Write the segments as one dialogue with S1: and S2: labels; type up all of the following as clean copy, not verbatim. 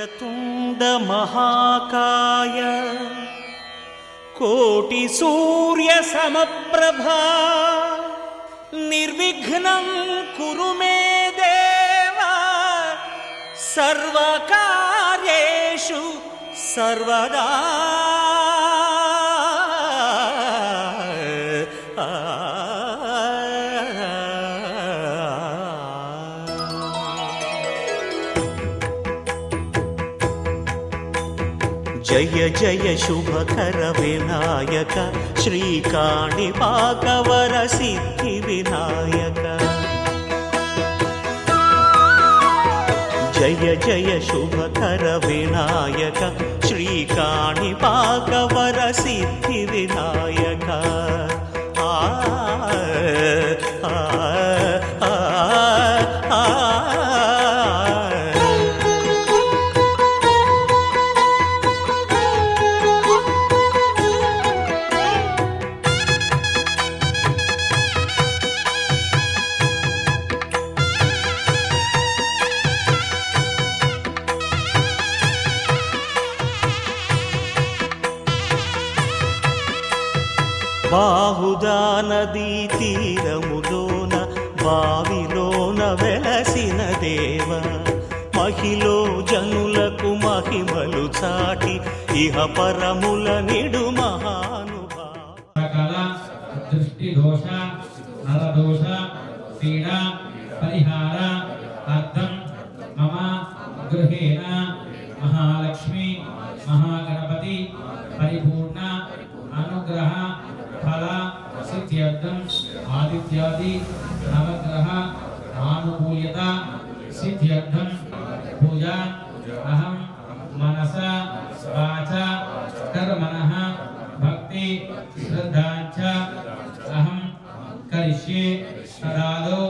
S1: वक्रतुंड महाकाय कोटि सूर्य समप्रभा निर्विघ्नं कुरु मे देव सर्वकार्येषु सर्वदा। जय जय शुभकर विनायक श्रीकाणिपाकवर सिद्धि विनायक। जय जय शुभकर विनायक श्रीकाणिपाकवर सिद्धि विनायक। బాహుదా నదీ తీరములోన బావిలోన వెలసిన దేవ మహిలో జనులకు మహిమలు చాటి ఇహ పరముల నిడు మహానుభావ।
S2: దృష్టి దోష నరదోష పీడ పరిహార అర్థం మమ గృహేణ మహాలక్ష్మి మహాగణపతి పరిపూర్ణ అనుగ్రహ ఫల సిద్ధ్యర్థం ఆదిత్యాది నవగ్రహ ఆనుకూల్యత సిద్ధ్యర్థం పూజ అహం మనస వాచ కర్మణః భక్తి శ్రద్ధాంచ అహం కరిష్యే। తదాదో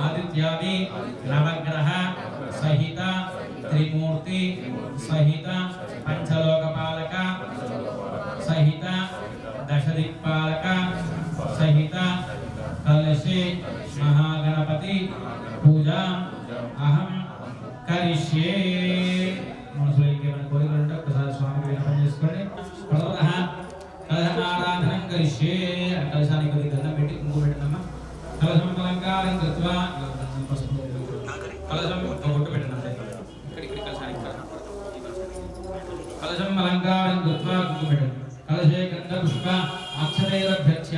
S2: ఆదిత్యాది నవగ్రహ సహిత త్రిమూర్తి సహిత పంచలోకపాలక సహిత దశదిక్పాలక సహిత కలశే మహాగణపతి పూజ అహం కరిష్యే। మనసులో ఇంకేమైనా కోరికలు ఉంటే ఒకసారి స్వామికి విన్నపం చేసుకోండి। కలశారాధనం కరిష్యే। కలశానికి కొద్ది గంధం పెట్టి కుంకుమ పెట్టినమ్మా। కలశం అలంకారం కృత్వా కలశం బొట్టు పెట్టినమ్మా। ఇక్కడ కలశానికి కలశం అలంకారం కృత్వా కుంకుమ పెట్టండి। కలశే గంధ పుష్ప అక్షతైరభ్యర్చ్య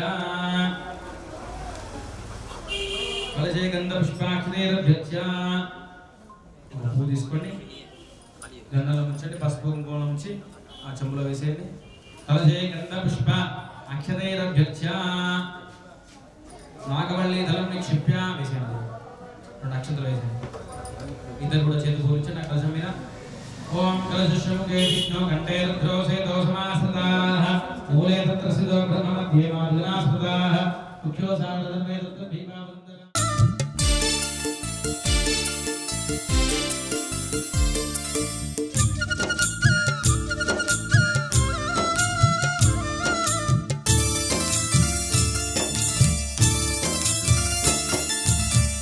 S2: కలశే గంధ పుష్ప అక్షతైరభ్యర్చ్య పువ్వు తీసుకోండి, గంధంలో ఉంచండి, పసుపు కుంకుమ ఉంచి ఆ చెంబులో వేసేయండి। కలశే గంధ పుష్ప అక్షతైరభ్యర్చ్య నాగవల్లి దళం నిక్షిప్య వేసేయండి, 2 అక్షతలు వేసేయండి। ఇద్దరు కూడా చేతులు పూజించండి ఆ కలశం మీద। ఓం కలశముఖే విష్ణు కంఠే రుద్రో సేతో సమాశ్రితాః మూలే తత్రసిదో బ్రహ్మమధ్యే మాధునాశ్రితాః ముఖ్యో సాధనమే రుద్ర భీమావందన।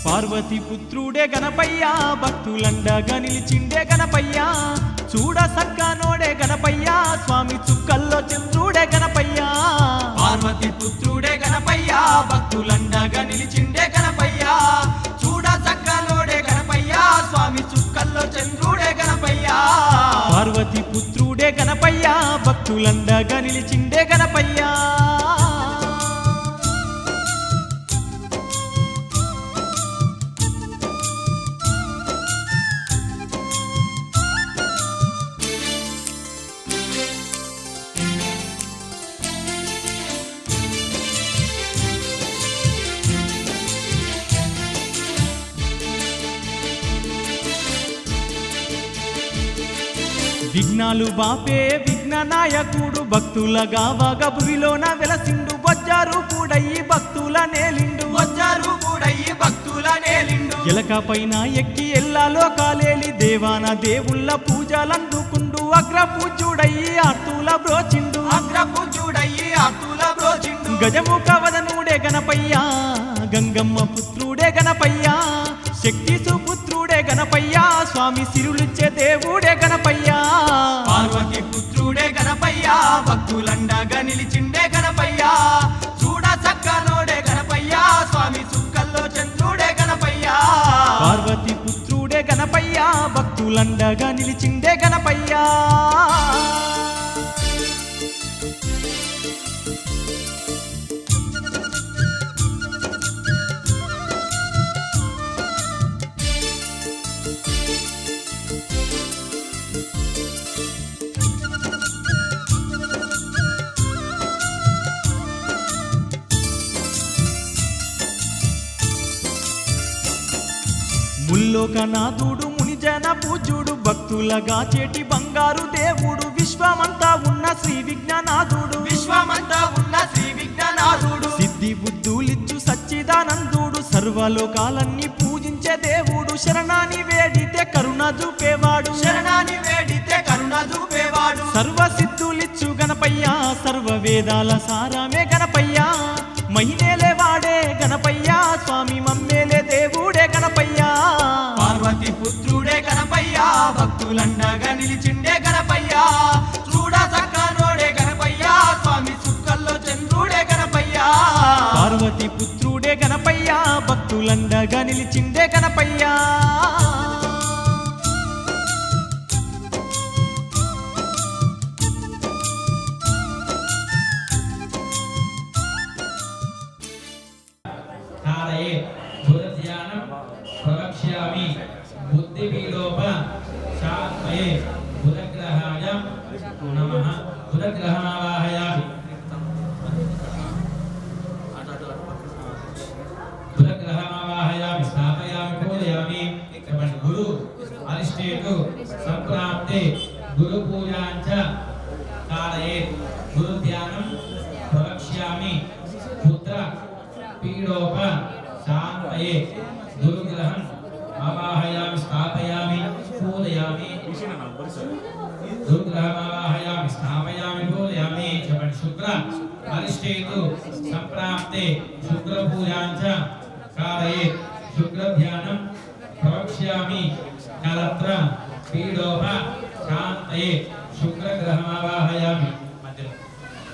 S3: పార్వతి పుత్రుడే గణపయ్య భక్తులండగా నిలిచిండే గణపయ్య చూడ సక్కనోడే గణపయ్య స్వామి చుక్కల్లో చంద్రుడే గణపయ్య। పార్వతి పుత్రుడే గణపయ్య భక్తులండగా నిలిచిండే గణపయ్య చూడ సక్కనోడే గణపయ్య స్వామి చుక్కల్లో చంద్రుడే గణపయ్య। పార్వతి పుత్రుడే గణపయ్య భక్తులండగా నిలిచిండే గణపయ్య। విఘ్నాలు బాపే విఘ్న నాయకుడు భక్తులగా వగభువిలోన వెలసిండు బొజ్జారు కూడయి భక్తుల నేలిండు బొజ్జారు కూడయి భక్తుల నేలిండు। ఎలక పైన ఎక్కి ఎల్లాలో కాలేలి దేవాన దేవుళ్ళ పూజలందుకుండు అగ్రపూజుడయి ఆర్తుల బ్రోచిండు అగ్రపూజుడయి ఆర్తుల బ్రోచిండు। గజముఖ వదనుడే గణపయ్య గంగమ్మ పుత్రుడే గణపయ్య శక్తి సుపుత్రుడే గణ గణపయ్యా స్వామి సిరులిచ్చే దేవుడే గణపయ్యా
S4: పార్వతి పుత్రుడే గణపయ్యా భక్తులండగా నిలిచిండే గణపయ్యా చూడ చక్కనోడే గణపయ్యా స్వామి చుక్కల్లో చంద్రుడే గణపయ్యా
S3: పార్వతి పుత్రుడే గణపయ్యా భక్తులండగా నిలిచిండే గణపయ్యా ముల్లోకనాథుడు మునిజన పూజ్యుడు భక్తులగా చేటి బంగారు దేవుడు విశ్వమంతా ఉన్న శ్రీ విజ్ఞానాథుడు
S4: విశ్వమంతా ఉన్న శ్రీ విజ్ఞానాథుడు
S3: సిద్ధి బుద్ధులిచ్చు సచ్చిదానందుడు సర్వలోకాలన్నీ పూజించే దేవుడు శరణాని వేడితే కరుణ చూపేవాడు
S4: శరణాని వేడితే కరుణ చూపేవాడు
S3: సర్వ సిద్ధులిచ్చు గణపయ్యా సర్వ వేదాల సారమే గణపయ్యా మహినేలే వాడే గణపయ్యా స్వామి మమ్మేలే దేవుడే గణపయ్యా
S4: పార్వతి పుత్రుడే గణపయ్యా భక్తులండగా నిలిచిండే గణపయ్యా చూడ చక్కనోడే గణపయ్యా స్వామి చుక్కల్లో చంద్రుడే గణపయ్యా
S3: పార్వతి పుత్రుడే గణపయ్యా భక్తులండగా నిలిచిండే గణపయ్యా
S2: ప్రవక్ష్యామి బుద్ధిపీడోప శాంతయే బుధగ్రహాయ నమః బుధగ్రహమావాహయామి బుధగ్రహమావాహయామి స్థాపయామి పూజయామి గురు అరిష్టేతు సంప్రాప్తే గురు పూజాంచ కారయేత్ గురు ధ్యానం ప్రవక్ష్యామి పుత్ర పీడోప శాంతయే గురుగ్రహం ఆవాహయామి స్థాపయామి పూజయామి గురుగ్రహమావాహయామి స్థాపయామి పూజయామి చెప్పండి శుక్ర అరిష్టేతు సంప్రాప్తే శుక్ర పూజాంచ కారయేత్ శుక్ర ధ్యానం ప్రవక్ష్యామి కలత్ర పీడోప శాంతయే శుక్రగ్రహమావాహయామి మధ్యలో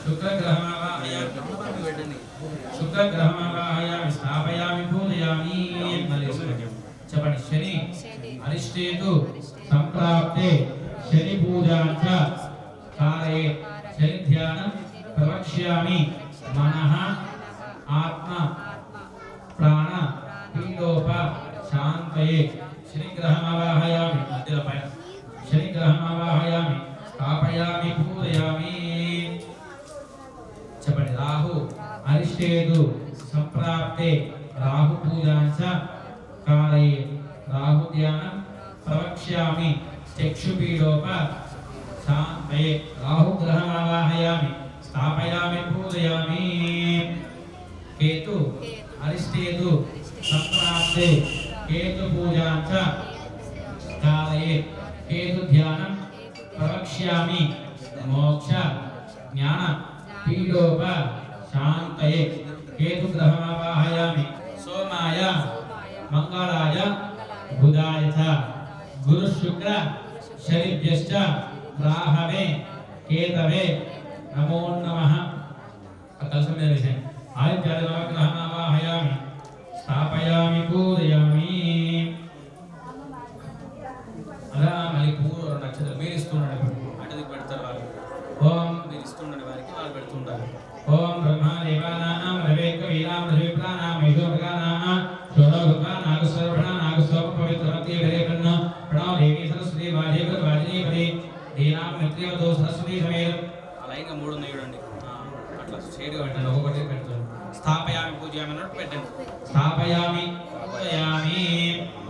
S2: శుక్రగ్రహమావాహయామి శుక్రగ్రహమావాహయామి స్థాపయామి పూజయామి చెప్పండి శని అరిష్టేతు సంప్రాప్తే శని పూజాంచ కారయేత్ శని ధ్యానం ప్రవక్ష్యామి మనః ఆత్మ ప్రాణ పీడోప శాంతయే శనిగ్రహమావాహయామి మధ్యలో పైన శనిగ్రహమావాహయామి స్థాపయామి పూజయామి చెప్పండి రాహు అరిష్టేతు సంప్రాప్తే రాహు పూజాంచ కారయేత్ రాహు ధ్యానం ప్రవక్ష్యామి చక్షుపీడోప శాంతయే రాహు గ్రహమావాహయామి స్థాపయామి పూజయామి కేతు అరిష్టేతు సంప్రాప్తే కేతు పూజాంచ కారయేత్ కేతు ధ్యానం ప్రవక్ష్యామి మోక్ష జ్ఞాన పీడోప శాంతయే కేతు గ్రహమావాహయామి సోమాయ మంగళాయ బుధాయ చ గురు శుక్ర శనిభ్యశ్చ రాహవే కేతవే నమో నమః కలసం మీద వేసేయండి ఆదిత్యాది నవగ్రహమావాహయామి స్థాపయామి పూజయామి అలా మళ్ళీ పూర్వ నక్షత్రం మీరు ఇస్తున్నాడు అటుదికి పెడతారు వాళ్ళు ఓం మీరు ఇస్తుండండి వారికి వాళ్ళు పెడుతుంటారు ఓం బ్రహ్మదేవానాం రవేక వీరాం రవిప్రాణాం యశోభగానాం శోభగా నాగస్వరణ నాగస్వర పవిత్రమతి విరేపన్న ప్రణవ దేవి సరస్వతి వాజేవ వాజనీపతి దీనాం మిత్రేవతో సరస్వతి సమేత అలా ఇంకా మూడు ఉన్నాయి చూడండి అట్లా షేడ్గా పెట్టండి ఒక్కొక్కటి పెట్టండి స్థాపయామి పూజయామి అన్నట్టు పెట్టండి స్థాపయామి పూజయామి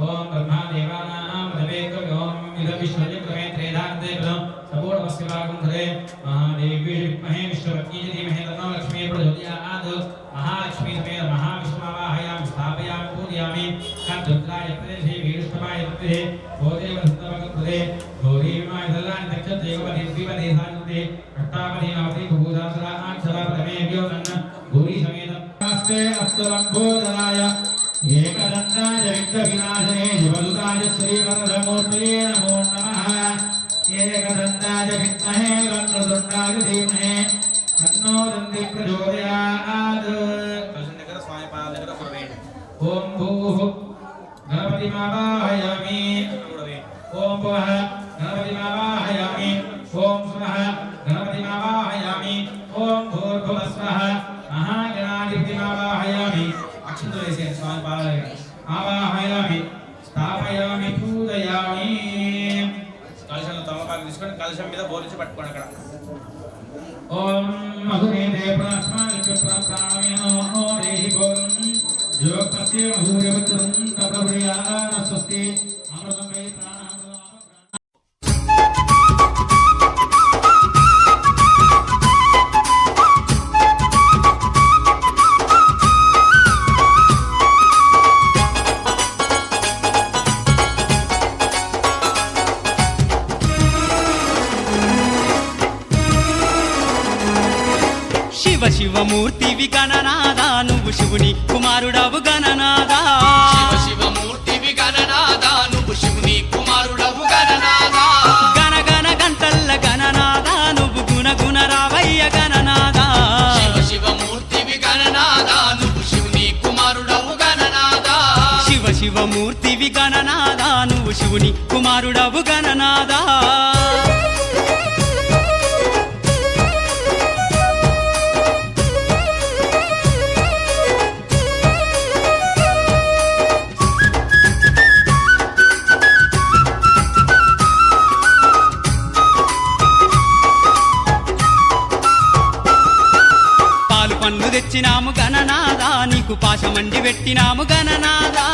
S2: ఓం బ్రహ్మదేవానాం రవేక ఓం ఇద విష్ణుజక్రమే త్రేధాంతే పదం సపోడమస్య భాగం ధరే మహాదేవి విద్మహే విష్ణుపత్ని ధీమహి తన్నో లక్ష్మీ ప్రచోదయాత్ మహాలక్ష్మీ సమేత మహావిష్ణుమావాహయామి స్థాపయామి పూజయామి కర్తృత్రాయ ప్రదేశే వీరుష్టమాయ ప్రదేశే భోదేవ ధృతభగత్పదే గౌరీమాయ ధల్లాని దక్షత్రేవపది ద్విపదేశాంతే అష్టాపది నవతి భూదాసరా అక్షరా ప్రమేభ్యో నన్న గౌరీ సమేత అస్తే అస్తలంబోదరాయ एकदन्ताय विघ्नविनाशने शिवदूताय श्रीवरदमूर्तये नमो नमः एकदन्ताय विद्महे वक्रतुण्डाय धीमहि तन्नो दन्ति प्रचोदयात् ओम भूः गणपतिमावाहयामि ओम भुवः गणपतिमावाहयामि ओम स्वः गणपतिमावाहयामि ओम भूर्भुवस्वः महागणाधिपतिमावाहयामि अक्षन्तु वेसेन स्वामी पादये आवाहयामि स्थापयामि पूजयामि कलशंలో తమలపాకు తీసుకొని కలశం మీద బోరించి పట్టుకోండి అక్కడ ఓం మధురేంద్రే ప్రాస్మానిక ప్రాణమేనో దేహి భోగం యోగపస్య మధురేవత్రం తప్రభ్రియాన స్వస్తి అమృతం వై ప్రాణామృతం
S3: శివమూర్తివి గణనాదా నువ్వు శివుని కుమారుడవు గణనాదా
S4: శివమూర్తివి గణనాదా నువ్వు శివుని కుమారుడవు గణనాదా
S3: గణగణ గంటల్ల గణనాదా నువ్వు గుణగుణ రావయ్య గణనాదా
S4: శివమూర్తివి గణనాదా నువ్వు శివుని కుమారుడవు గణనాదా
S3: శివమూర్తివి గణనాదా నువ్వు శివుని కుమారుడవు గణనాదా తెచ్చినాము గణనాదా నీకు పాశమండి పెట్టినాము గణనాదా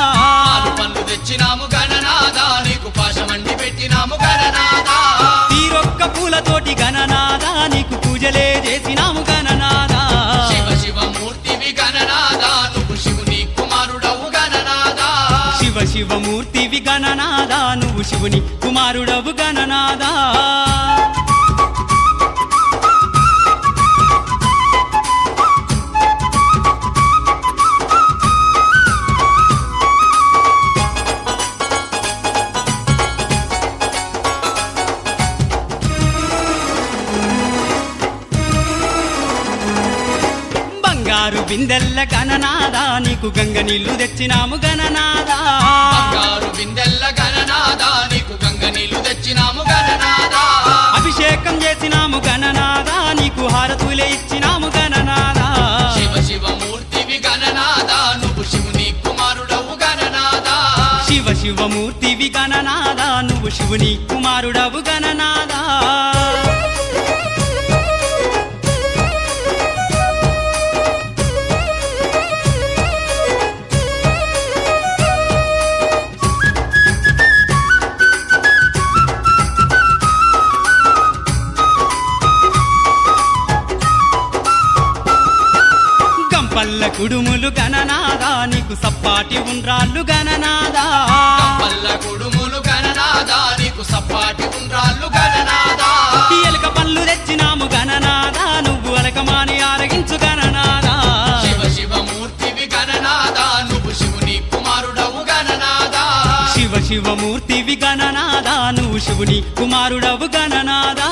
S4: పన్ను తెచ్చినాము గణనాదా నీకు పాశమండి పెట్టినాము గణనాదా
S3: తీరొక్క పూలతోటి గణనాదా నీకు పూజలే చేసినాము గణనాదా
S4: శివమూర్తివి గణనాదా నువ్వు శివుని కుమారుడవు గణనాదా
S3: శివమూర్తివి గణనాదా నువ్వు శివుని కుమారుడవు గణనాదా బిందెల్ల గణనాదా నీకు గంగ నీళ్లు తెచ్చినాము గణనాదా
S4: బంగారు బిందెల్ల గణనాదా నీకు గంగ నీళ్లు తెచ్చినాము గణనాదా
S3: అభిషేకం చేసినాము గణనాదా నీకు హారతులే ఇచ్చినాము గణనాదా
S4: శివమూర్తివి గణనాదా నువ్వు శివుని కుమారుడవు గణనాదా
S3: శివమూర్తివి గణనాదా నువ్వు శివుని కుమారుడవు గణనాదా పల్ల కుడుములు గణనాదా నీకు సప్పాటి ఉండ్రాళ్ళు గణనాదా
S4: పల్ల కుడుములు గణనాదా నీకు సప్పాటి ఉండ్రాళ్ళు గణనాదా
S3: ఎలక పళ్ళు తెచ్చినాము గణనాదా నువ్వు అలకమాని ఆరగించు గణనాదా
S4: శివమూర్తివి గణనాదా నువ్వు శివుని కుమారుడవు గణనాదా
S3: శివమూర్తివి గణనాదా నువ్వు శివుని కుమారుడవు గణనాదా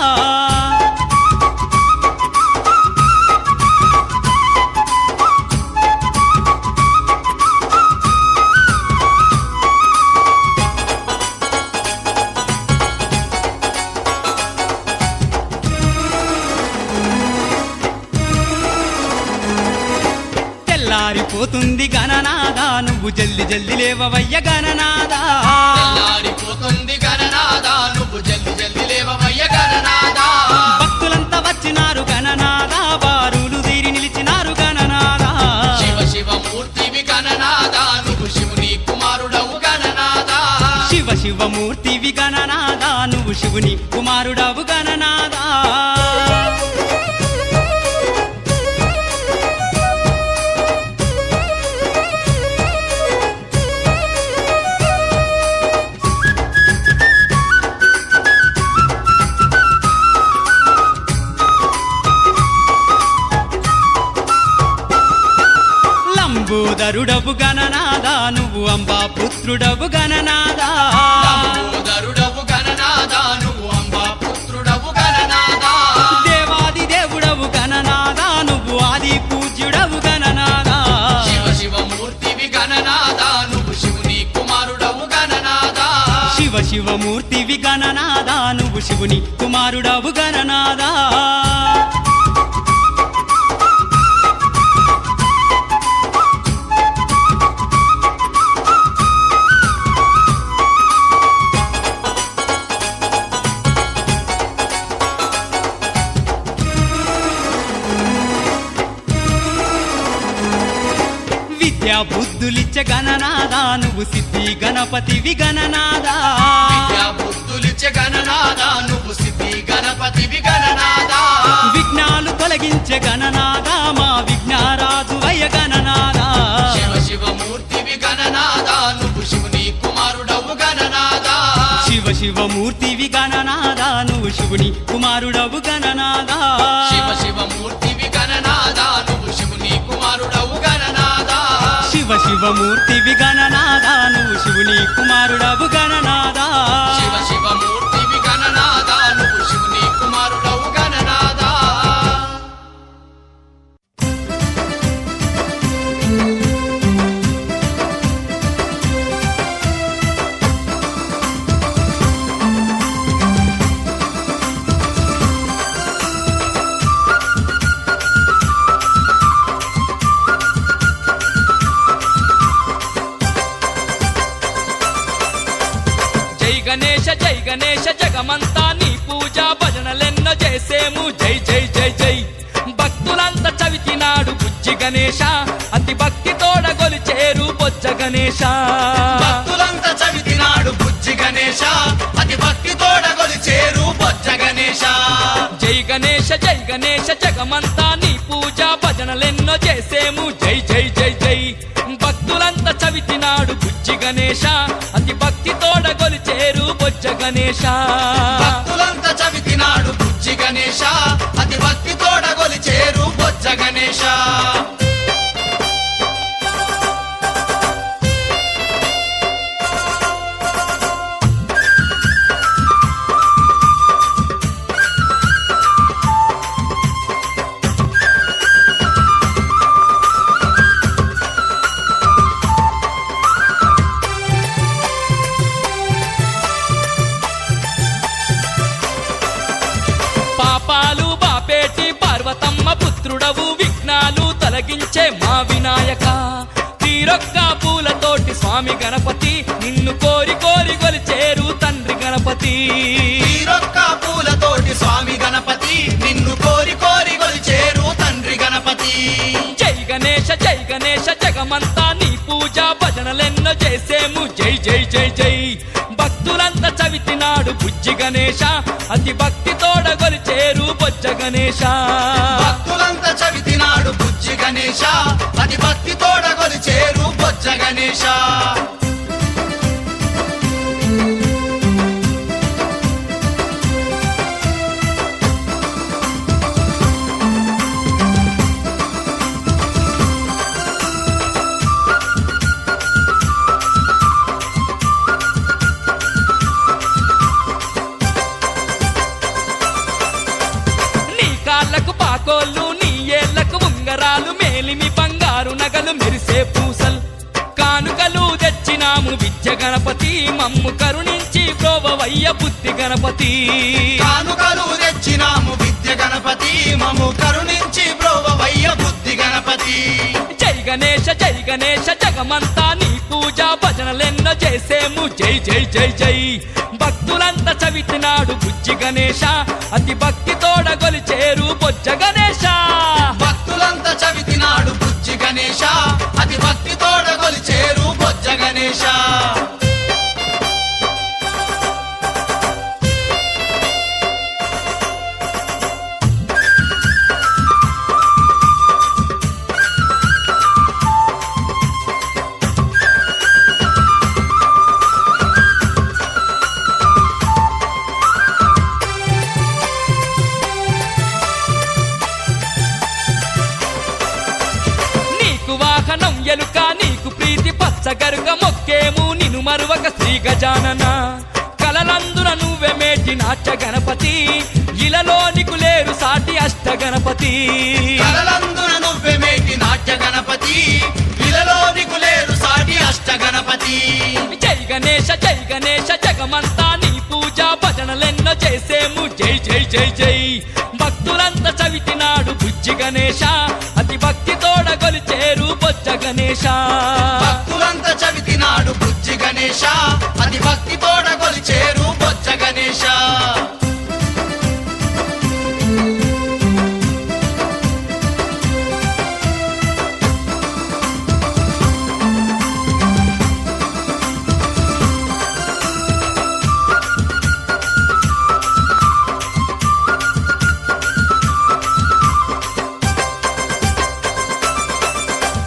S3: తెల్లారిపోతుంది గణనాదా నువ్వు జల్ది జల్ది లేవవయ్య గణనాదా
S4: తెల్లారిపోతుంది గణనాదా నువ్వు జల్ది జల్ది లేవవయ్య గణనాదా
S3: భక్తులంతా వచ్చినారు గణనాదా బారులు తీరి నిలిచినారు గణనాదా
S4: శివమూర్తివి గణనాదా నువ్వు శివుని కుమారుడవు గణనాదా
S3: శివమూర్తివి గణనాదా నువ్వు శివుని కుమారుడవు గణనాదా
S5: లంబోదరుడవు గణనాదా నువ్వు అంబా పుత్రుడవు గణనాదా
S4: లంబోదరుడవు గణనాదా నువ్వు అంబా పుత్రుడవు గణనాదా
S5: దేవాది దేవుడవు గణనాదా నువ్వు ఆది పూజ్యుడవు గణనాదా
S4: శివ శివమూర్తివి గణనాదా నువ్వు శివుని కుమారుడవు గణనాదా
S5: శివ శివమూర్తివి గణనాదా నువ్వు శివుని కుమారుడవు గణనాదా విద్యా బుద్ధులిచ్చ గణనాదా నువ్వు సిద్ధి గణపతివి గణనాదా
S4: విద్యా బుద్ధులిచ్చే గణనాదా నువ్వు సిద్ధి గణపతివి గణనాదా
S5: విఘ్నాలు తొలగించే గణనాదా మా విఘ్నారాజు వయ గణనాదా
S4: శివ శివమూర్తివి గణనాదా నువ్వు శివుని కుమారుడవు గణనాదా
S5: శివ శివమూర్తివి గణనాదా నువ్వు శివుని కుమారుడవు గణనాదా
S4: శివ శివమూర్తివి గణనాదా నువ్వు శివుని కుమారుడవు గణనాదా
S5: శివ శివమూర్తివి గణనాదా నువ్వు శివుని కుమారుడవు గణనాదా
S4: శివ శివమూర్తివి గణనాదా నువ్వు శివుని కుమారుడవు గణనాదా
S6: జై గణేశ జగమంతా నీ పూజ భజనలెన్నో చేసేము జై జై జై జై భక్తులంతా చవితినాడు బుజ్జి గణేశ అతి భక్తి తోడ గొలిచేరు బొజ్జ గణేశ
S4: భక్తులంతా చవితినాడు బుజ్జి గణేశ అతి భక్తి తోడ గొలిచేరు బొజ్జ గణేశ
S6: జై గణేశ జగమంతా నీ పూజ భజనలెన్నో చేసేము జై జై జై జై భక్తులంతా చవితినాడు బుజ్జి గణేశ అతి భక్తి తోడ గొలిచేరు బొజ్జ గణేశ
S4: భక్తులంతా చవితినాడు బుజ్జి గణేశ అతి భక్తి తోడ గొలిచేరు బొజ్జ గణేశ
S6: పాపాలు బాపేటి పార్వతమ్మ పుత్రుడవు విఘ్నాలు తొలగించే మా వినాయక తీరొక్క పూలతోటి స్వామి గణపతి నిన్ను కోరి కోరి గొలిచేరు తండ్రి గణపతి
S4: తీరొక్క పూలతోటి స్వామి గణపతి నిన్ను కోరి కోరి గొలిచేరు తండ్రి గణపతి
S6: జై గణేశ జగమంతా నీ పూజ భజనలెన్నో చేసేము జై జై జై జై భక్తులంతా చవితినాడు బుజ్జి గణేశ అతి భక్తి తోడ గొలిచేరు బొజ్జ గణేశ
S4: భక్తులంతా చవితినాడు బుజ్జి గణేశ అతి భక్తి తోడ గొలిచేరు బొజ్జ గణేశ
S6: నీ కాళ్ళకు పాకోళ్ళు నీ ఏళ్లకు ఉంగరాలు మేలిమి బంగారు నగలు మెరిసే పూసలు కానుకలు తెచ్చినాము విద్య గణపతి మమ్ము కరుణించి ప్రోవవయ్య బుద్ధి గణపతి
S4: కానుకలు తెచ్చినాము విద్య గణపతి మము కరుణించి బ్రోవవయ్య బుద్ధి గణపతి
S6: జై గణేశ జగమంతా నీ పూజ భజనలెన్నో చేసేము జై జై జై జై భక్తులంతా చవితినాడు బుజ్జి గణేశ అతి భక్తి తోడ గొలిచేరు బొజ్జ గణేశ
S4: భక్తులంతా చవితినాడు బుజ్జి గణేశ అతి భక్తి తోడ గొలిచేరు బొజ్జ గణేశ
S6: గనక నీకు ప్రీతి పచ్చగరుగ మొక్కేము నిను మరువక శ్రీ గజానన కలలందున నువ్వే మేటి నాట్య గణపతి ఇలలో నీకు లేరు సాటి అష్ట గణపతి
S4: కలలందున నువ్వే మేటి నాట్య గణపతి ఇలలో నీకు లేరు సాటి అష్ట గణపతి
S6: జై గణేశ జగమంతా నీ పూజ భజనలెన్నో చేసేము జై జై జై జై భక్తులంతా చవితినాడు బుజ్జి గణేశ అతి భక్తి తోడ గొలిచేరు బొజ్జ గణేశ
S4: భక్తులంతా చవితినాడు బుజ్జి గణేశ అతి భక్తి తోడ కొలిచేరు బొజ్జ గణేశ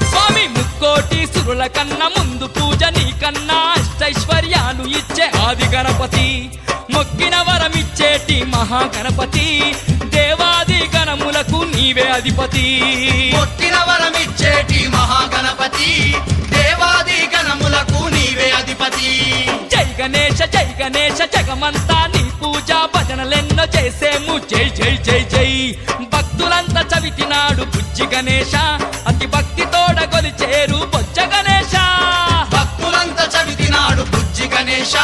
S6: స్వామి ముక్కోటి సురుల కన్నా ముందు పూజ నీకన్నా అష్టైశ్వర్యాలు ఇచ్చే ఆది గణపతి మొక్కిన వరమిచ్చేటి మహాగణపతి దేవాది గణములకు నీవే అధిపతి
S4: మొక్కిన వరమిచ్చేటి మహాగణపతి దేవాది గణములకు నీవే అధిపతి
S6: జై గణేశ జగమంతా నీ పూజ భజనలెన్నో చేసేము జై జై జై జై భక్తులంతా చవితినాడు బుజ్జి గణేశ అతి భక్తి తోడ గొలిచేరు బొజ్జ గణేశ
S4: భక్తులంతా చవితినాడు బుజ్జి గణేశ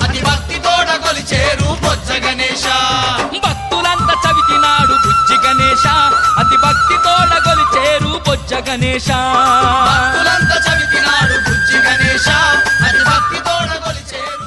S4: అతి భక్తి తోడ కొలిచేరు బొజ్జ గణేశ
S6: భక్తులంతా చవితినాడు బుజ్జి గణేశ అతి భక్తి తోడ గొలిచేరు బొజ్జ గణేశ
S4: భక్తులంతా చవితినాడు బుజ్జి గణేశ అతి భక్తి తోడ కొలిచేరు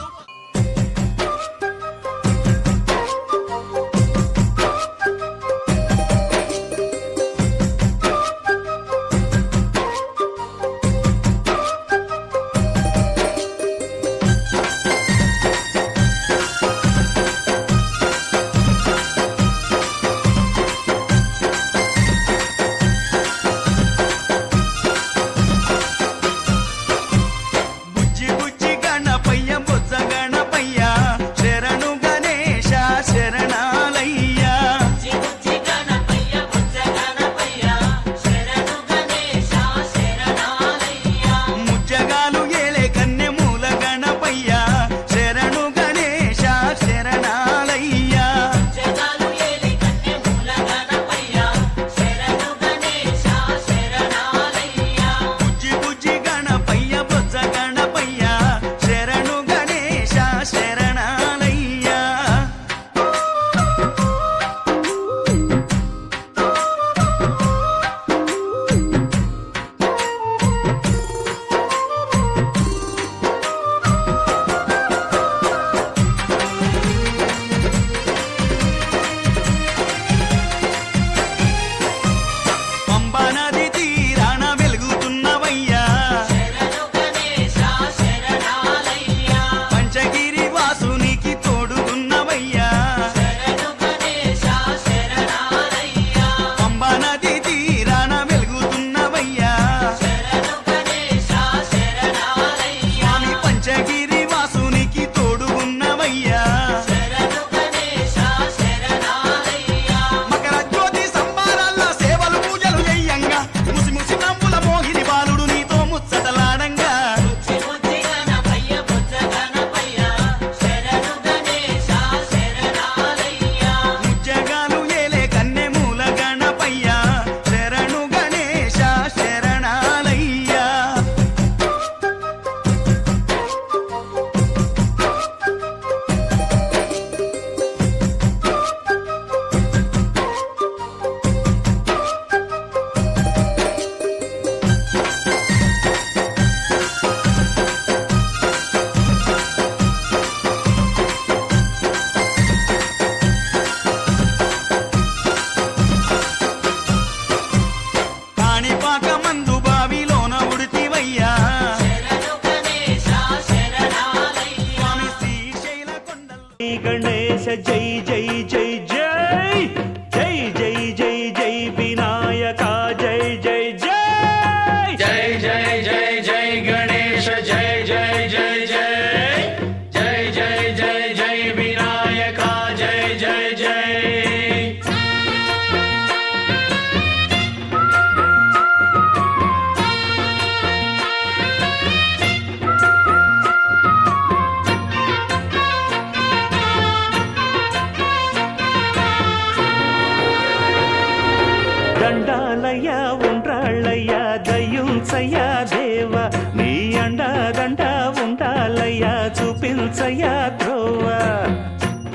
S1: నిల్చయ్యా త్రోవ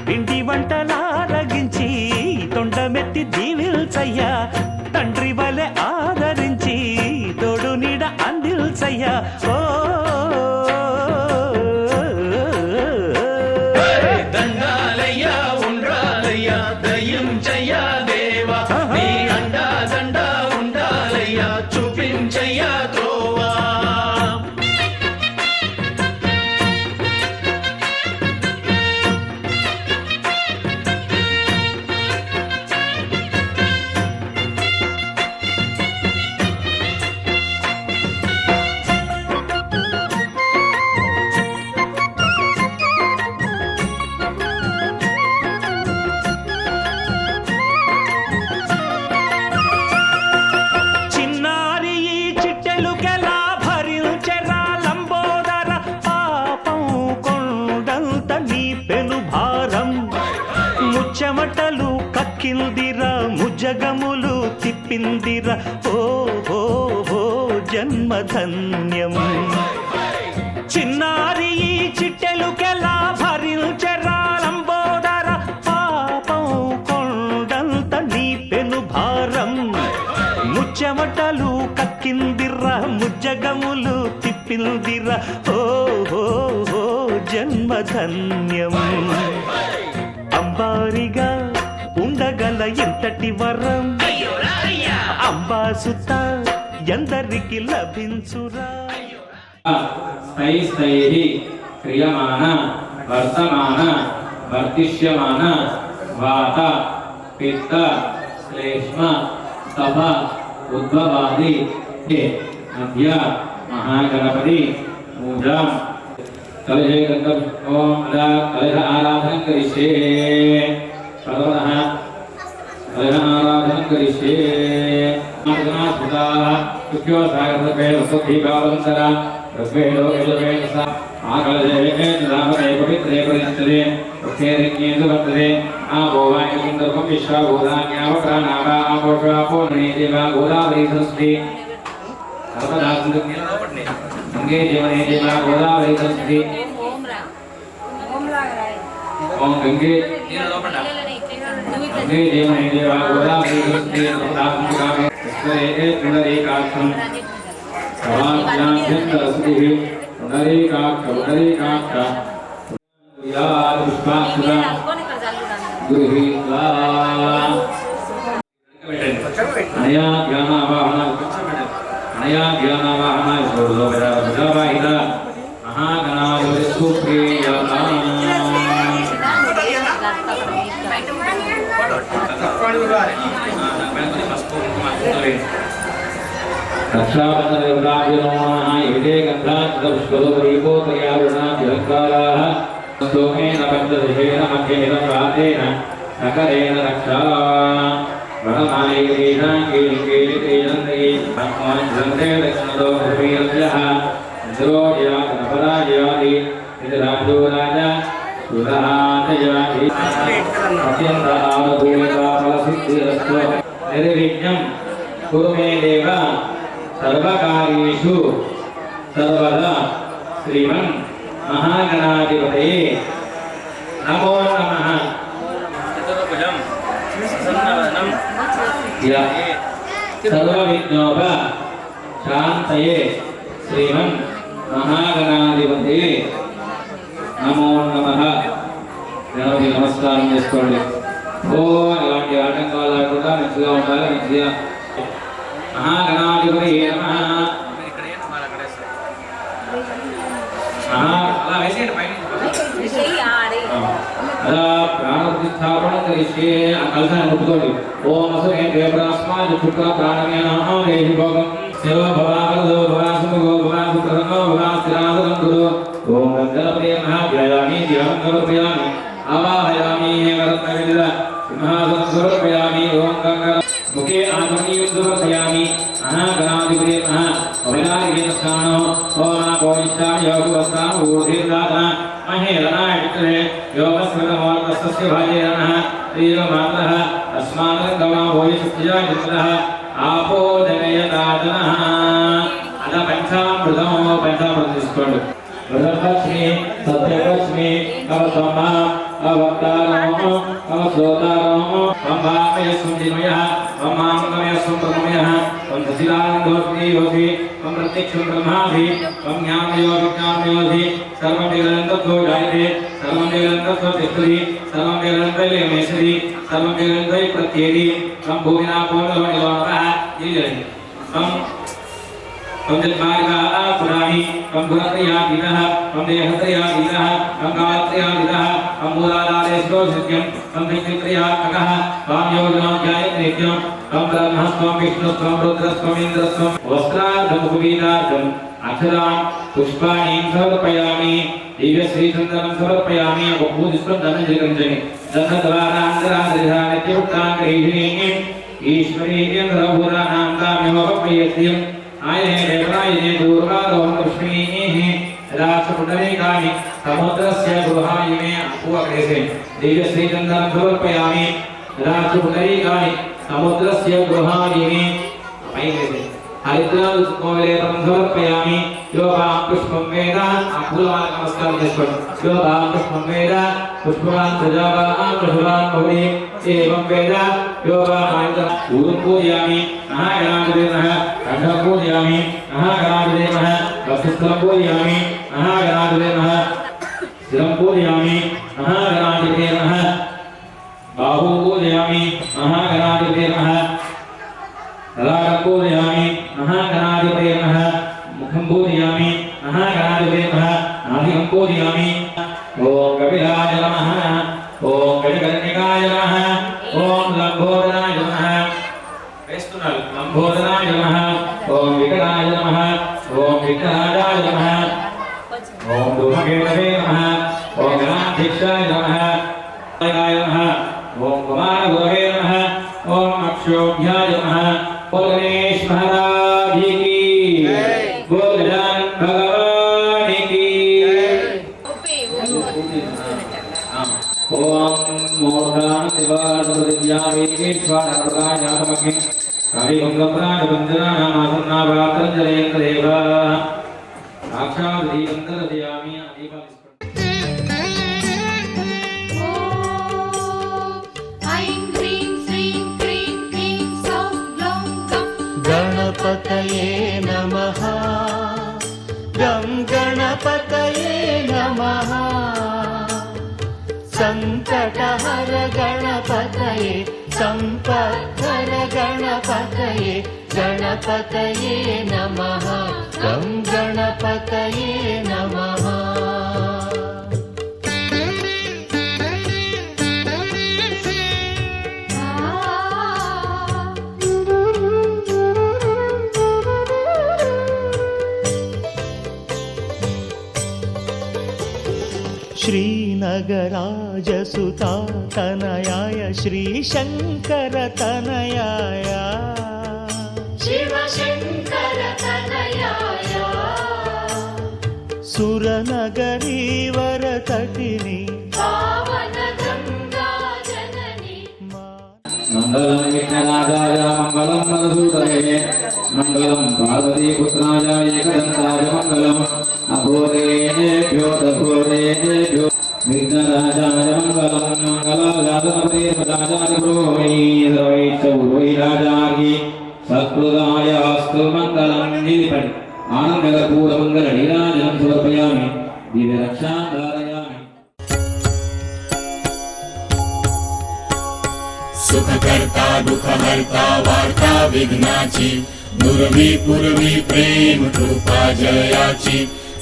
S1: పిండి వంటలారగించి తొండమెత్తి దీవిల్చయ్యా తండ్రి వలె ఆదరించి తోడు నీడ అందిల్చయ్యా ఓ
S7: దండాలయ్యా ఉండ్రాలయ్యా దయించయ్యా దేవా నీ అండా దండ ఉండాలయ్యా చూపించయ్యా త్రోవా
S1: చెమటలు కక్కిందిరా ముజగములు తిప్పిందిరా ఓ ఓ ఓ జన్మధన్యం చిన్నారి ఈ చిట్టెలుకెలా భరించెరా లంబోదర పాపం కొండంత నీ పెను భారం ముచ్చెమటలు కక్కిందిరా ముజ్జగములు తిప్పిందిరా ఓ ఓ ఓ జన్మధన్యం అంబారిగా ఉండగల ఎంతటి వరం అంబాసుత ఎందరికి లభించురా
S2: స్థైస్థైః క్రియమాణ వర్తమాన వర్తిష్యమాన వాత పిత్త శ్లేష్మ తప ఉద్భవాది మధ్య మహాగణపతి పూజాం कलशे गंधम ओम अदा कलश आराधन करिष्ये प्रथमतः कलश आराधन करिष्ये नामगुणास्पदा तुभ्यो सागरपे वसुदीपावन्तरा ऋग्वेदो यजुर्वेदसा आकलशे नामके पवित्रे प्रतिष्ठते उक्तेरिज्ञेषु वर्तते आभोवायुन्दर्भं विश्वाभूतान्यावप्राणावा आपोषापो नृदेवा गोदावरी संस्कृति गंगे जीवने देवा गोदावरी संस्कृति ओम गंगे गंगे जीवने देवा गोदावरी संस्कृति नमस्कारामि ईश्वरे पुनरेकाक्षं सवाज्ञाभ्यन्तरस्तिः पुनरेकाक्ष या पुष्पाक्षरा गृहीत्वा अनया ज्ञानावाहना अनया ज्ञानावाहना विधावाहिता महागणाधिपति सुप्रियता रक्षाबन्धनदेवताभ्यो इदे गन्धात्तपुष्पदोपदीपोत्रयावृणाभ्यलङ्काराः स्तोमेन पञ्चदशेन मध्येन प्रातेन सकरेण रक्षा वरमायेन कीलिकेलितेनन्दये ब्रह्माञ्जन्ते दक्षिणतो भूमिरभ्यः इन्द्रोजयातनपराजयादि इति राजो राजा सुराजयादि अत्यन्तावभूमिकाफलसिद्धिरस्तु निर्विघ्नं कुरु मे देव सर्वकार्येषु सर्वदा श्रीमन् महागणाधिपतये नमो नमः चतुर्भुजं प्रसन्नवदनं सर्वविघ्नोप शान्तये श्रीमन् महागणाधिपतये नमो नमः गणपति नमस्कारं చేసుకోండి ఓ ఇలాంటి ఆటంకాలు లేకుండా మంచిగా ఉండాలి మంచిగా महागणाधिपतये नमः అలా వేసేయండి పైన अदा प्राणप्रतिष्ठापनं करिष्ये कलशान् मुट्टुकोंडि ओम असुरे देवरास्माय चुक्का प्राणमे नमः देहि भोगं सेव भवावरदो भवासुमुगो भवासुप्रसन्नो भवास्थिरासनं कुरु ओम गणपते नमः ध्यायामि ध्यानं समर्पयामि आवाहयामि वरत्नविद सिंहासनं समर्पयामि ओम गंगा मुखे आत्मनीयं समर्पयामि महागणाधिपते नमः अभिलाषेण स्थानो ओम गोविष्ठां योगवस्तां ऊर्ध्वदाता महेरणाय विक्रे योगस्मृतमोर्तस्य भाजेरनः श्रीरमातः अस्माकं भोजशक्तिया जितः आपो जगयदातनः अद पंचामृतमो पंचामृतं తీసుకోండి वरलक्ष्मी सत्यलक्ष्मी अवतमा अवतारो अवश्रोतारो अम्बामय सुंदिमयः अम्मांगमय सुंदरमयः संसिलांगोऽग्नियोधि प्रत्यक्षं ब्रह्माभि ज्ञानयोगिज्ञानयोधि सर्वं वेदन्ततो जायते सर्वं वेदन्ततो तिष्ठति सर्वं वेदन्तै मेषति सर्वं वेदन्तै प्रत्येति भूमिना पूर्णभवनिवासः जीवति पंचमार्गा पुराणी पंचुरत्रयादिनः पंचेहत्रयादिनः पंचकालत्रयादिनः पंचमूलादारेश्वरो सत्यं पंचक्षत्रयात्मकः वामयोजनो ध्यायेत्यं ब्रह्मस्त्वं विष्णुस्त्वं रुद्रस्त्वं इन्द्रस्त्वं वस्त्रार्धमुखवीदार्थम् अक्षरान् पुष्पाणि समर्पयामि दिव्यश्रीचन्दनं समर्पयामि पूजिस्त्वं धनञ्जयकञ्जनि दशद्वारान्तरान्तरिधानित्युक्ताङ्गैहिणी ईश्वरीयन्द्रभूराणां काम्योपयस्यम् आयने देवरायने दूर्वारोहणपुष्पिणीः राष्ट्रपुण्डरीकानि समुद्रस्य गृहायिने अपूर्वेसे दिव्यश्रीचन्दनं समर्पयामि राष्ट्रपुण्डरीकानि समुद्रस्य गृहायिने अयेसे हरिद्रावलेतं समर्पयामि योगां पुष्पं वेद अपूर्वान् नमस्कारं చేసుకోండి योगां पुष्पं वेद पुष्पवान् प्रजावान् पुष्पवान् भवति एवं वेद योगां पूर्वं पूजयामि महागणाधिपतिनः कण्ठं पूजयामि महागणाधिपतिनः वक्षस्थलं पूजयामि महागणाधिपतिनः शिरं पूजयामि महागणाधिपतिनः बाहु पूजयामि महागणाधिपतिनः ललाटं पूजयामि महागणाधिपतिनः मुखं पूजयामि महागणाधिपतिनः नाभिं पूजयामि ओम कपिलाय नमः ओम गजकर्णिकाय नमः ओम लंबोदराय नमः वेस्तुनाल लंबोदराय नमः ओम विकटाय नमः ओम विकटाय नमः ओम धूमकेतवे नमः ओम गणाध्यक्षाय नमः नमः ओम कुमारगुरवे नमः ओम अक्षोभ्याय नमः बोल गणेश महाराज की बोल गजानन भगवान की ओम मोदान दिवारदिव्यामेश्वरप्रदायातमके हरिमंगलप्राणबन्धनानामासन्नाभातञ्जलयन्तदेव साक्षादीवन्तरदयामि
S8: ऐं ह्रीं श्रीं क्रीं क्लीं सौं ग्लौं गं
S1: गणपतये नमः गं गणपतये नमः संकटहर गणपतये संपत्हर गणपतये गणपतये नमः गं गणपतये नमः श्रीनगराजसुता तनयाय श्रीशंकर तनयाय
S8: शिवशङ्कर तनयाय
S1: सुरनगरीवर तटिनी
S8: पावन गंगा जननी
S2: मंगलम विघ्ननाशाय मंगलम मधुसूदने मंगलम पार्वतीपुत्राय एकदन्ताय मंगलम अघोरेभ्यो दघोरेभ्यो विघ्नराजाय मंगलम मंगलाजातपते राजाधिप्रोमणि सर्वैश्चौर्वैराजार्हि सत्कृताय अस्तु मंगलम निधिपति आनन्दकर्पूरमङ्गल नीराजनं समर्पयामि दिव्यरक्षां धारयामि
S9: सुखकर्ता दुःखहर्ता वार्ता विघ्नाची दुर्वी पूर्वी प्रेम कृपा जयाची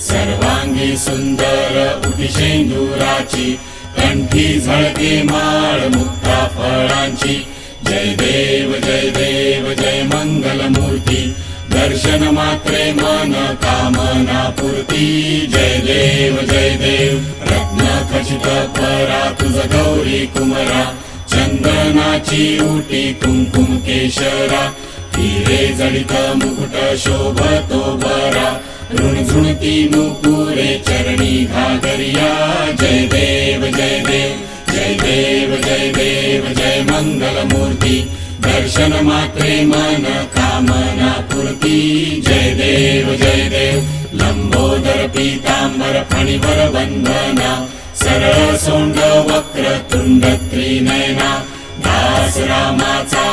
S9: सर्वांगी सुंदर उटिशेंदुराची कंठी झळके माळ मुक्ता फळांची जय देव जय मंगल मूर्ती दर्शन मात्रे मन कामना पूर्ती जय देव रत्न खचित परा तुझ गौरी कुमरा चंदनाची उटी कुंकुम केशरा हिरे जडित मुकुट शोभतो बरा ऋणझुणती नुपुरे चरणी घागरिया जय देव जय मंगल मूर्ती दर्शन मात्रे मन का कामना पूर्ति जय देव लंबोदर पीतांबर फणिवर वंदना सरळ सोंड वक्र तुंड त्रिनयना दास रामाचा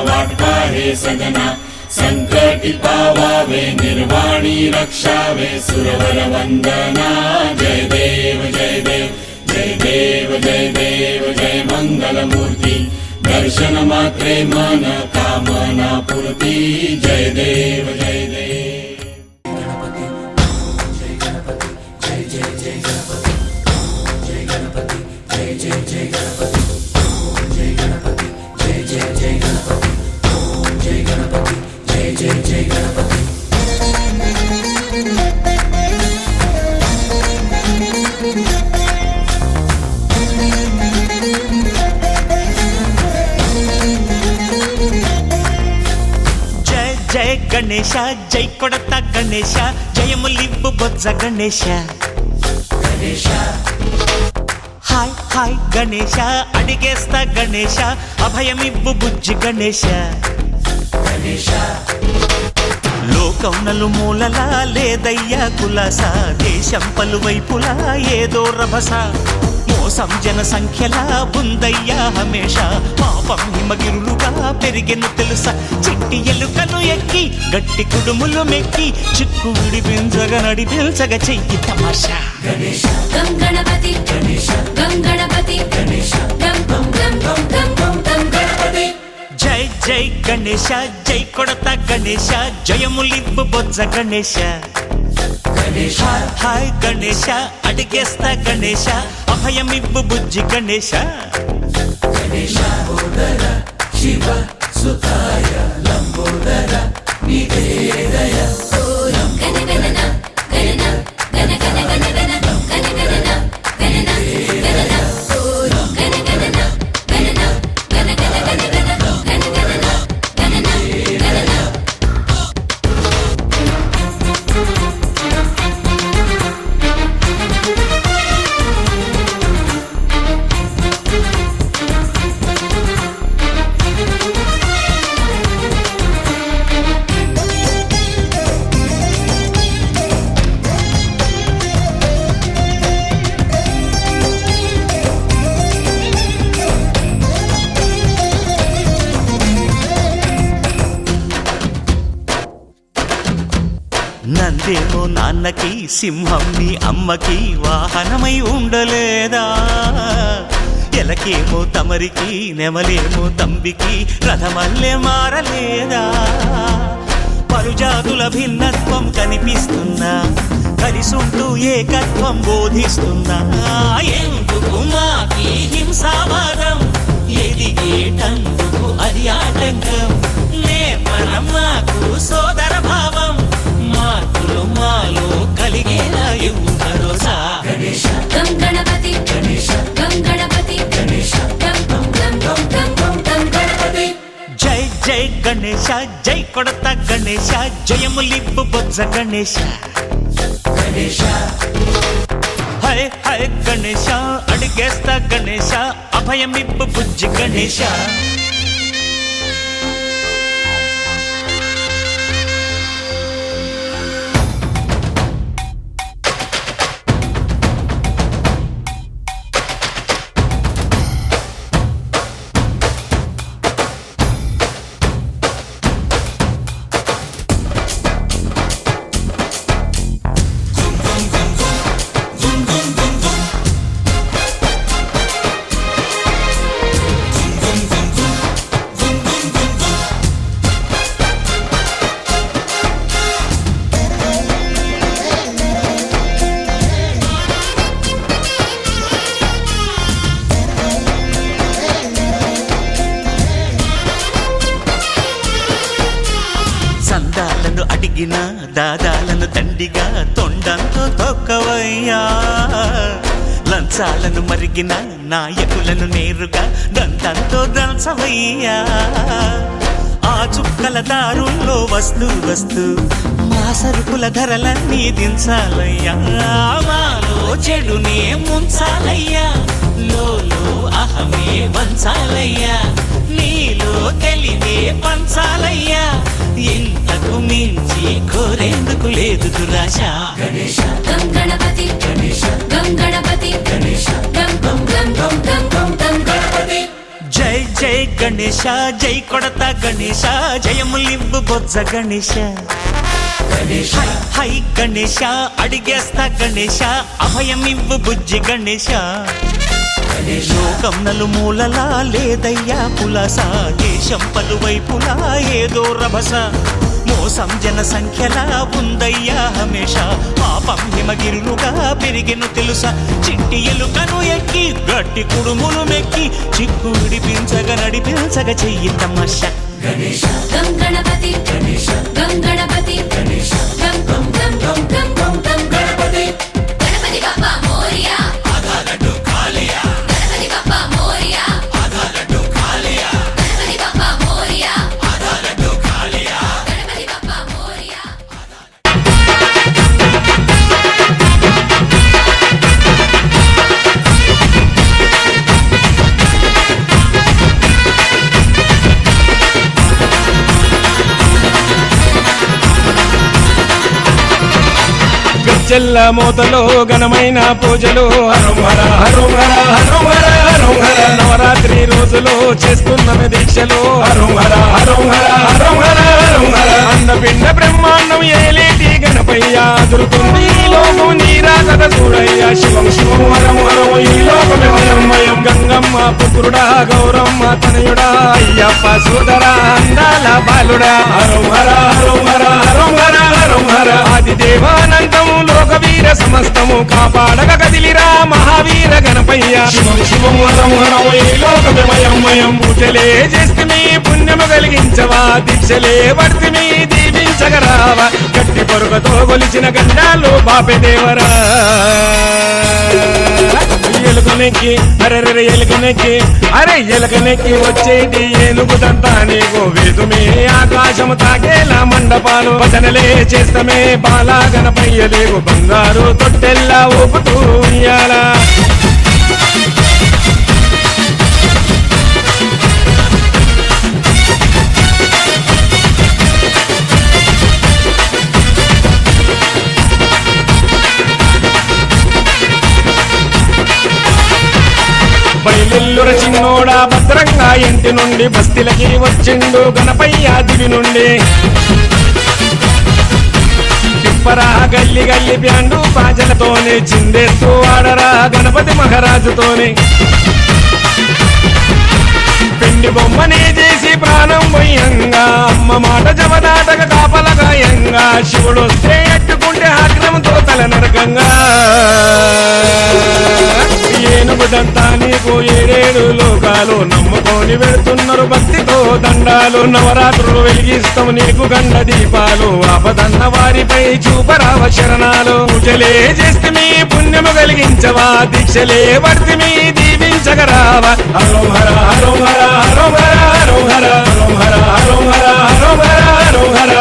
S9: वाटपा हे सदना संकटी पावावे निर्वाणी रक्षावे सुरवर वंदना जय देव जय मंगल मूर्ति दर्शन मात्रे मन कामना पूर्ति जय देव
S1: జయ గణేశ జై కొడత గణేశ జయములివ్వు బొజ్జ గణేశ హాయ్ హాయ్ గణేశ అడిగేస్తా గణేశ అభయమివ్వు బుజ్జి గణేశ లోకం నలుమూలలా లేదయ్యా కులాస దేశం పలువైపులా ఏదో రభస మోసం జన సంఖ్యలా ఉందయ్యా హమేష పాపం హిమగిరులుగా పెరిగెను తెలుసా చిట్టి ఎలుకను ఎక్కి గట్టి కుడుములు మెక్కి చిక్కు విడిపించగా నడిపించగా చెయ్యి తమాషా
S8: గం గణపతి గం గణపతి గం గం గం గం గం గం గం గణపతి
S1: జై జై గణేశ జై కొడత గణేశ జయములివ్వు బొజ్జ గణేశ హాయ్ గణేశ అడిగేస్తా గణేశ అభయమివ్వు బుజ్జి గణేశ
S4: శివ సుతాయ లంబోదర నీదే దయ
S8: గణ గణన గణన గణ గణ గణ గణ గణ గణన గణన గణన గణ గణన గణన గణ గణ గణ గణ గణ గణన గణన గణన
S1: నందేమో నాన్నకి సింహం నీ అమ్మకి వాహనమై ఉండలేదా ఎలకేమో తమరికి నెమలేమో తంబికి రథమల్లే మారలేదా పలుజాతుల భిన్నత్వం కనిపిస్తున్నా కలిసుంటూ ఏకత్వం బోధిస్తున్నా ఎందుకు మాకి హింసావాదం ఎదిగేటందుకు అది ఆటంకం నేపరం మాకు సోదర భావం మార్పులు మాలో కలిగేలా ఇవ్వు భరోసా
S8: గం గణపతి గం గణపతి గం గం గం గం గం గం గం గణపతి
S1: జై జై గణేశ జై కొడత గణేశ జయములివ్వు బొజ్జ గణేశ హై హై గణేశ అడిగేస్తా గణేశ అభయమివ్వు బుజ్జి గణేశ సందాలను అడిగిన దాదాలను దండిగా తొండంతో తొక్కవయ్యా లంచాలను మరిగిన నాయకులను నేరుగా దంతంతో దంచవయ్యా ఆ చుక్కల దారుల్లో వస్తూ వస్తూ మా సరుకుల ధరలన్నీ దించాలయ్యా మాలో చెడునే ముంచాలయ్యా లోలో అహమే వంచాలయ్యా నీలో తెలివే పంచాలయ్యా ఇంతకు మించి కోరేందుకు లేదు దురాశ
S8: గం గణపతి గం గణపతి గం గం గం గం గం గం గం గణపతి
S1: జై జై గణేశ జై కొడత గణేశ జయములివ్వు బొజ్జ గణేశ హై హై గణేశ అడిగేస్తా గణేశ అభయమివ్వు బుజ్జి గణేశ లోకం నలుమూలలా లేదయ్యా పులస దేశం పలువైపులా ఏదో రభస మోసం జన సంఖ్యలా ఉందయ్యా హమేష పాపం హిమగిరులుగా పెరిగెను తెలుసా చిట్టి ఎలుకను ఎక్కి గట్టి కుడుములు మెక్కి చిక్కు విడిపించగా నడిపించగ చెయ్యి తమాష
S8: గం గణపతి గం గణపతి గం గం గం గం గం గం గం గణపతి గణపతి బప్పా మోరియా గణపతి బప్పా మోరియా గణపతి బప్పా మోరియా గణపతి బప్పా మోరియా
S3: చెల్ల మోతలో ఘనమైన పూజలు హరోహర హరోహర హరోహర హరోహర నవరాత్రి రోజులో చేస్తున్నవి దీక్షలు హరోహర హరోహర హరోహర హరోహర అన్నపిండ బ్రహ్మాండం ఏలేటి గణపయ్య దొరుకుతుంది ఈ లోకం నీరాగత చూడయ్య శివం శివం హరం హరం ఈ లోకమే మయం గంగమ్మ పుత్రుడా గౌరమ్మ తనయుడా అయ్యప్ప సోదరా అందాల బాలుడా హరోహర హరోహర హరోహర హరోహర ఆది దేవానందము లోకవీర సమస్తము కాపాడగ కదిలిరా మహావీర గణపయ్య శివం శివం హరం హరం ఈ లోకమే మయం పూజలే చేస్తుమి పుణ్యము కలిగించవా దీక్షలే వర్తిమి దీవించగరావా గట్టి పొరుగతో గొలిచిన గండాలు బాపే దేవరా ఎలుకనెక్కి అరెరె ఎలుకనెక్కి అరే ఎలుకనెక్కి వచ్చేటి ఏనుగుదంతా నీకు వేదుమే ఆకాశము తాకేలా మండపాలు భజనలే చేస్తమే బాలా గణపయ్యలేవు బంగారు తొట్టెల్లా ఊపుతూ ఇయ్యాలా బయలుల్లుర చిన్నోడా భద్రంగా ఇంటి నుండి బస్తీలకి వచ్చిండు గణపయ్య దివి నుండి తిప్పరా గల్లి గల్లి బ్యాండు బాజలతోనే చిందేస్తూ ఆడరా గణపతి మహారాజుతోనే పిండి బొమ్మనే చేసి ప్రాణం పోయంగా అమ్మ మాట జవదాటక కాపలగాయంగా శివుడు వస్తే ఎట్టుకుంటే ఆగ్రహంతో తల నరకంగా ఏనుగుదంతా నీకు ఏడేడు లోకాలు నమ్ముకొని వెళుతున్నారు భక్తితో దండాలు నవరాత్రులు వెలిగిస్తాం నీకు గండ దీపాలు ఆపదన్న వారిపై చూపరావ శరణాలు పూజలే చేస్తే మీ పుణ్యము కలిగించవా దీక్షలే వర్తిమి దీవించగరావా హరోహర హరోహర హరోహర హరోహర హరోహర హరోహర హరోహర హరోహర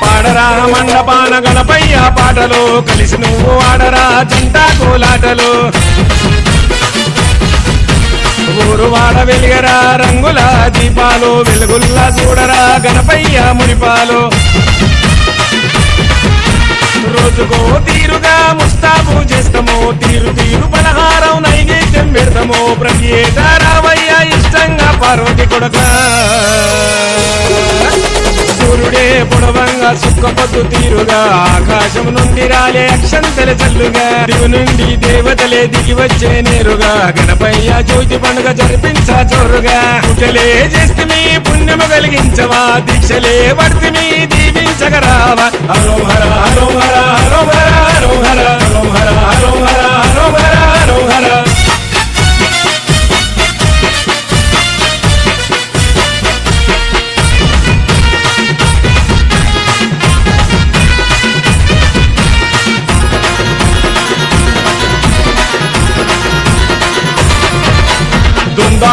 S3: పాడరా మండపాన గణపయ్య పాటలు కలిసి నువ్వు ఆడరా జంట కోలాటలు ఊరు వాడ వెలిగరా రంగుల దీపాలు వెలుగుల్లా చూడరా గణపయ్య మురిపాలు రోజుకో తీరుగా ముస్తాబు చేస్తాము తీరు తీరు పలహారం నైవేద్యం పెడతాము ప్రతి ఏటా రావయ్య ఇష్టంగా పార్వతి కొడక సూర్యుడే పొడవంగా సుక్క పొద్దు తీరుగా ఆకాశం నుండి రాలే అక్షంతల చల్లుగా దిగు నుండి దేవతలే దిగి వచ్చే నేరుగా గణపయ్య జ్యోతి పండుగ జరిపించ చోరుగా పూజలే చేస్తే మీ పుణ్యము కలిగించవా దీక్షలే వర్తిమి దీవించగరావా హరోహర హరోహర హరోహర హరోహర హరోహర హరోహర హరోహర హరోహర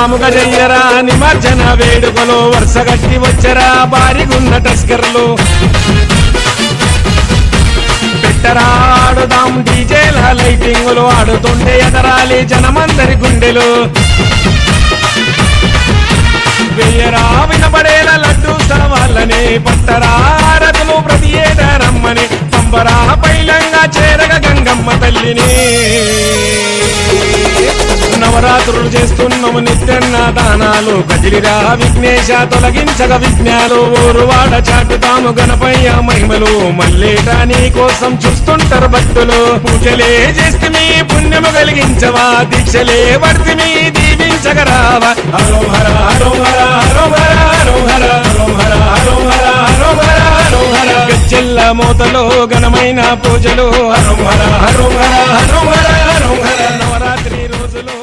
S3: మాముగా చెయ్యరా నిమజ్జన వేడుకలో వరుసగట్టి వచ్చరా బారిగున్న టస్కర్లు పెట్టరా ఆడుదాం డీజేల లైటింగులు ఆడుతుంటే ఎదరాలి జనమందరి గుండెలు వెయ్యరా వినబడేలా లడ్డు సవాళ్ళని పట్టరా రథులు ప్రతి ఏటా రమ్మని పంబరా పైలంగా చేరగ గంగమ్మ తల్లిని నవరాత్రులు చేస్తున్నాము నిత్యన్న దానాలు కదిలిరా విఘ్నేశ తొలగించగ విఘ్నాలు ఊరువాడ చాటుతాము గణపయ్య మహిమలు మల్లేట నీ కోసం చూస్తుంటారు భక్తులు పూజలే చేస్తే మీ పుణ్యము కలిగించవా దీక్షలే వర్తిమి దీవించగరావా హరో హర హరో హర హరో హర హరో హర హరో హర హరో హర హరో హర హరో హర గజ్జెల్ల మోతలో ఘనమైన పూజలు హరో హర హరో హర హరో హర హరో హర నవరాత్రి రోజులు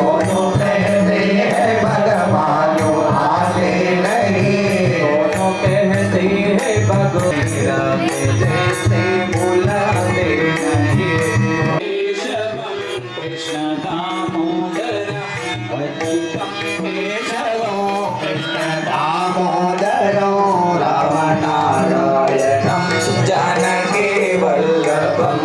S10: दोनों कहते हैं भगवान आते नहीं, दोनों कहते हैं भगवान जैसे बुलाते नहीं। कृष्ण दामोदर कृष्ण दामोदरो रामनारायणं जानकी वल्लभं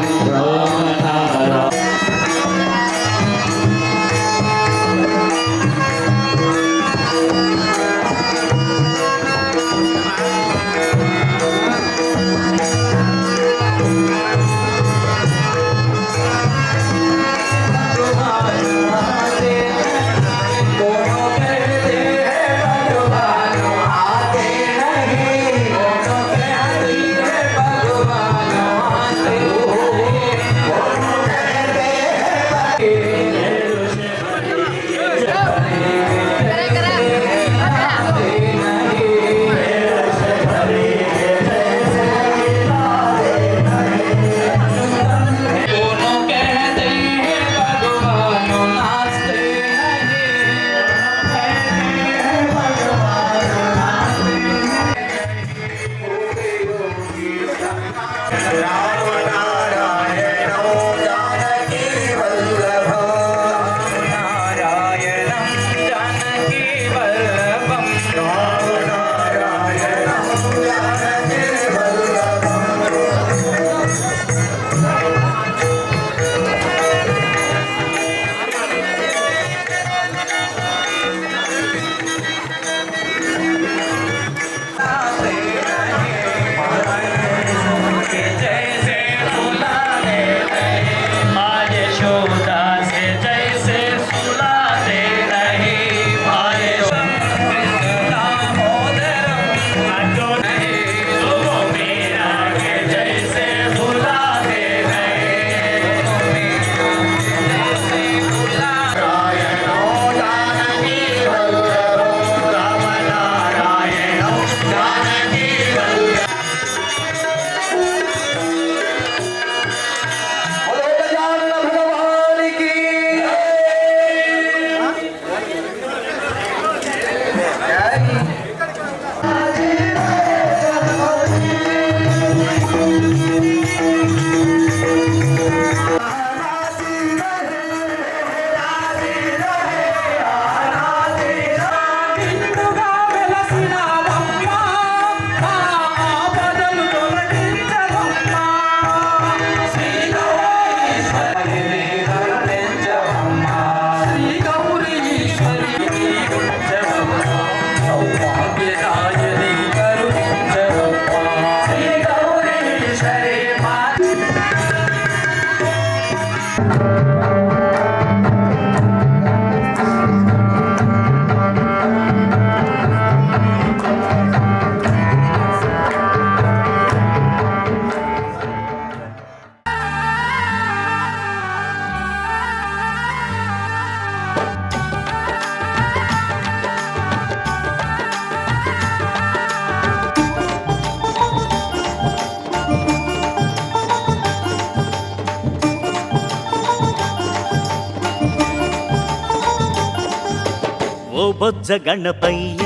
S1: ఓ బొజ్జ గణపయ్య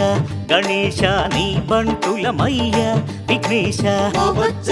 S1: గణేశ నీ బంటులమయ్య విఘ్నేశ
S8: ఓ బొజ్జ